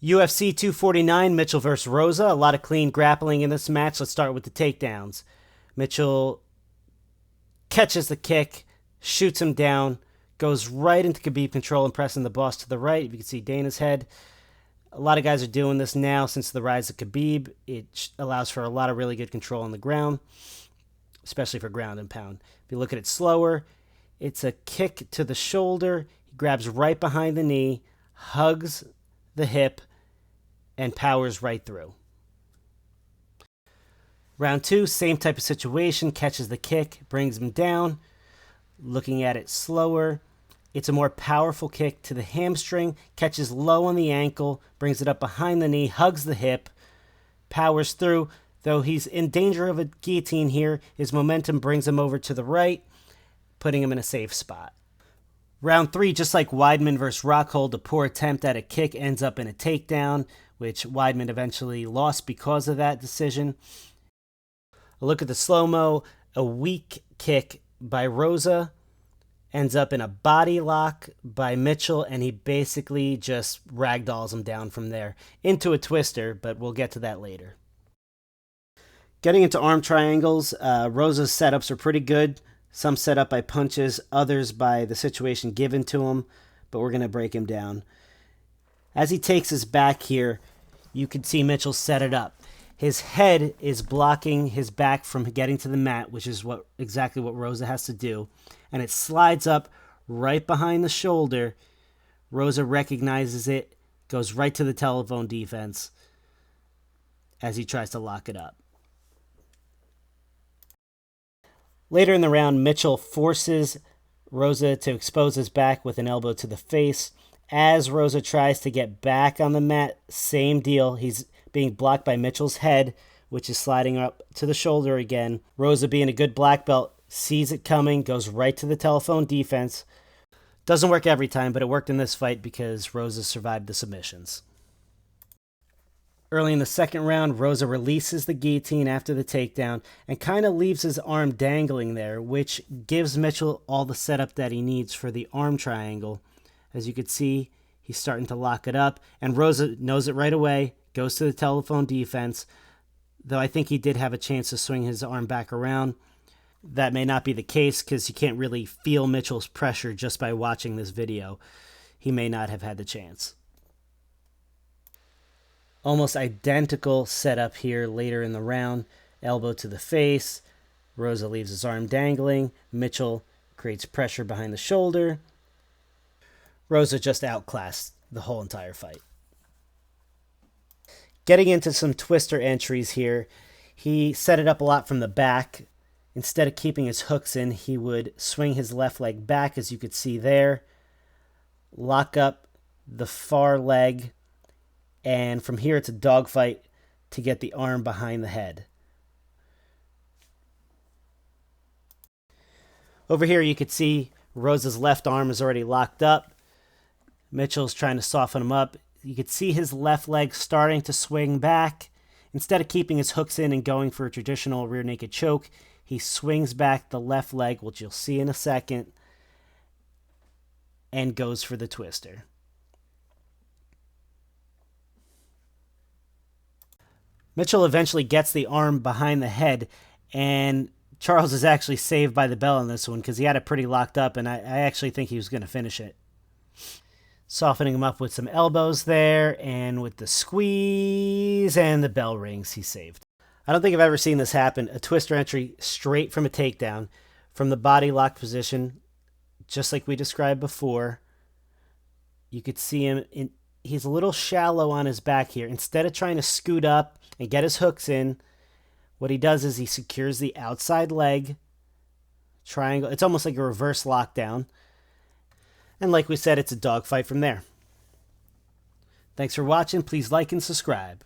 UFC 249, Mitchell versus Rosa. A lot of clean grappling in this match. Let's start with the takedowns. Mitchell catches the kick, shoots him down, goes right into Khabib control and pressing the boss to the right. You can see Dana's head. A lot of guys are doing this now since the rise of Khabib. It allows for a lot of really good control on the ground, especially for ground and pound. If you look at it slower, it's a kick to the shoulder. He grabs right behind the knee, hugs the hip, and powers right through. Round two, same type of situation. Catches the kick, brings him down. Looking at it slower, it's a more powerful kick to the hamstring, catches low on the ankle, brings it up behind the knee, hugs the hip, powers through. Though he's in danger of a guillotine here, his momentum brings him over to the right, putting him in a safe spot. Round three, just like Weidman versus Rockhold, a poor attempt at a kick ends up in a takedown, which Weidman eventually lost because of that decision. A look at the slow-mo, a weak kick by Rosa ends up in a body lock by Mitchell, and he basically just ragdolls him down from there into a twister, but we'll get to that later. Getting into arm triangles, Rosa's setups are pretty good. Some set up by punches, others by the situation given to him, but we're going to break him down. As he takes his back here, you can see Mitchell set it up. His head is blocking his back from getting to the mat, which is exactly what Rosa has to do. And it slides up right behind the shoulder. Rosa recognizes it, goes right to the telephone defense as he tries to lock it up. Later in the round, Mitchell forces Rosa to expose his back with an elbow to the face. As Rosa tries to get back on the mat, same deal. He's being blocked by Mitchell's head, which is sliding up to the shoulder again. Rosa, being a good black belt, sees it coming, goes right to the telephone defense. Doesn't work every time, but it worked in this fight because Rosa survived the submissions. Early in the second round, Rosa releases the guillotine after the takedown and kind of leaves his arm dangling there, which gives Mitchell all the setup that he needs for the arm triangle. As you can see, he's starting to lock it up, and Rosa knows it right away, goes to the telephone defense, though I think he did have a chance to swing his arm back around. That may not be the case because you can't really feel Mitchell's pressure just by watching this video. He may not have had the chance. Almost identical setup here later in the round. Elbow to the face. Rosa leaves his arm dangling. Mitchell creates pressure behind the shoulder. Rosa just outclassed the whole entire fight. Getting into some twister entries here, he set it up a lot from the back. Instead of keeping his hooks in, he would swing his left leg back, as you could see there. Lock up the far leg. And from here, it's a dogfight to get the arm behind the head. Over here, you could see Rosa's left arm is already locked up. Mitchell's trying to soften him up. You could see his left leg starting to swing back. Instead of keeping his hooks in and going for a traditional rear naked choke, he swings back the left leg, which you'll see in a second, and goes for the twister. Mitchell eventually gets the arm behind the head, and Charles is actually saved by the bell on this one because he had it pretty locked up, and I actually think he was going to finish it. Softening him up with some elbows there, and with the squeeze, and the bell rings, he's saved. I don't think I've ever seen this happen. A twister entry straight from a takedown, from the body locked position, just like we described before. You could see him, he's a little shallow on his back here. Instead of trying to scoot up and get his hooks in, what he does is he secures the outside leg, triangle. It's almost like a reverse lockdown. And like we said, it's a dogfight from there. Thanks for watching. Please like and subscribe.